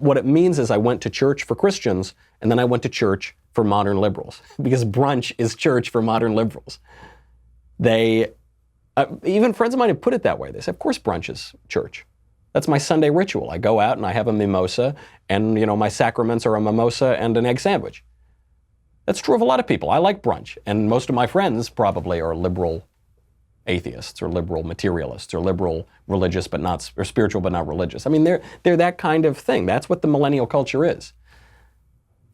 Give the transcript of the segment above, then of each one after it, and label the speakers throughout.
Speaker 1: what it means is I went to church for Christians, and then I went to church for modern liberals, because brunch is church for modern liberals. They, even friends of mine have put it that way. They say, of course brunch is church. That's my Sunday ritual. I go out and I have a mimosa, and my sacraments are a mimosa and an egg sandwich. That's true of a lot of people. I like brunch, and most of my friends probably are liberal atheists or liberal materialists or liberal religious but not, or spiritual but not religious. I mean, they're that kind of thing. That's what the millennial culture is.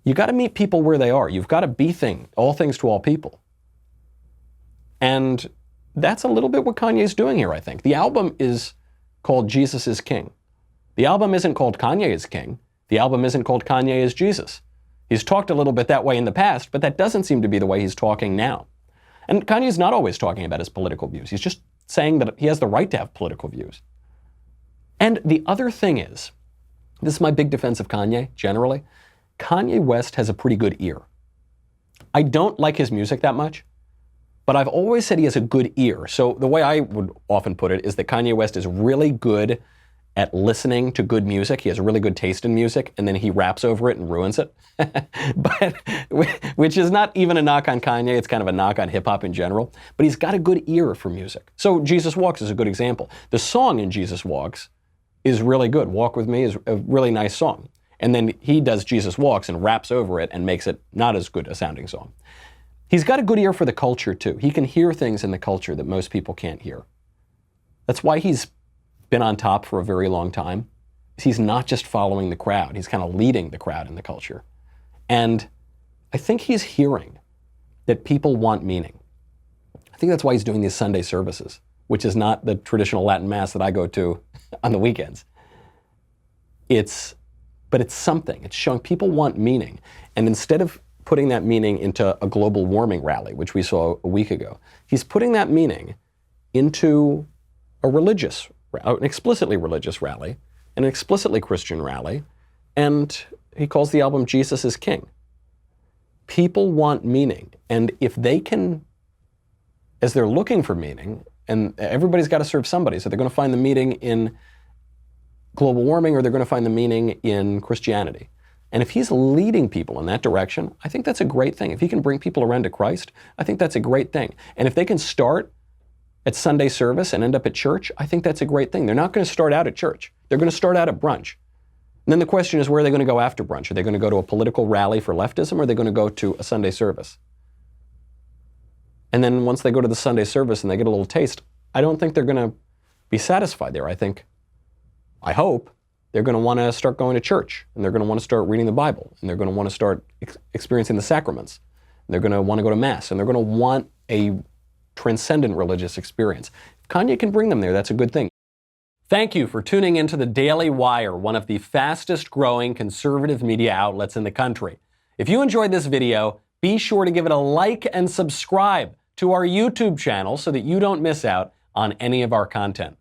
Speaker 1: You got to meet people where they are. You've got to be all things to all people. And that's a little bit what Kanye's doing here, I think. The album is called Jesus is King. The album isn't called Kanye is King. The album isn't called Kanye is Jesus. He's talked a little bit that way in the past, but that doesn't seem to be the way he's talking now. And Kanye's not always talking about his political views. He's just saying that he has the right to have political views. And the other thing is, this is my big defense of Kanye, generally, Kanye West has a pretty good ear. I don't like his music that much, but I've always said he has a good ear. So the way I would often put it is that Kanye West is really good at listening to good music. He has a really good taste in music, and then he raps over it and ruins it. But which is not even a knock on Kanye, it's kind of a knock on hip-hop in general. But he's got a good ear for music. So Jesus Walks is a good example. The song in Jesus Walks is really good. Walk With Me is a really nice song. And then he does Jesus Walks and raps over it and makes it not as good a sounding song. He's got a good ear for the culture too. He can hear things in the culture that most people can't hear. That's why he's been on top for a very long time. He's not just following the crowd. He's kind of leading the crowd in the culture. And I think he's hearing that people want meaning. I think that's why he's doing these Sunday services, which is not the traditional Latin Mass that I go to on the weekends. But it's something. It's showing people want meaning. And instead of putting that meaning into a global warming rally, which we saw a week ago, he's putting that meaning into an explicitly religious rally, an explicitly Christian rally, and he calls the album Jesus is King. People want meaning, and if they can, as they're looking for meaning, and everybody's got to serve somebody, so they're going to find the meaning in global warming or they're going to find the meaning in Christianity. And if he's leading people in that direction, I think that's a great thing. If he can bring people around to Christ, I think that's a great thing. And if they can start at Sunday service and end up at church, I think that's a great thing. They're not going to start out at church. They're going to start out at brunch. And then the question is, where are they going to go after brunch? Are they going to go to a political rally for leftism, or are they going to go to a Sunday service? And then once they go to the Sunday service and they get a little taste, I don't think they're going to be satisfied there. I hope they're going to want to start going to church, and they're going to want to start reading the Bible, and they're going to want to start experiencing the sacraments, and they're going to want to go to Mass, and they're going to want a transcendent religious experience. If Kanye can bring them there, that's a good thing. Thank you for tuning into the Daily Wire, one of the fastest growing conservative media outlets in the country. If you enjoyed this video, be sure to give it a like and subscribe to our YouTube channel so that you don't miss out on any of our content.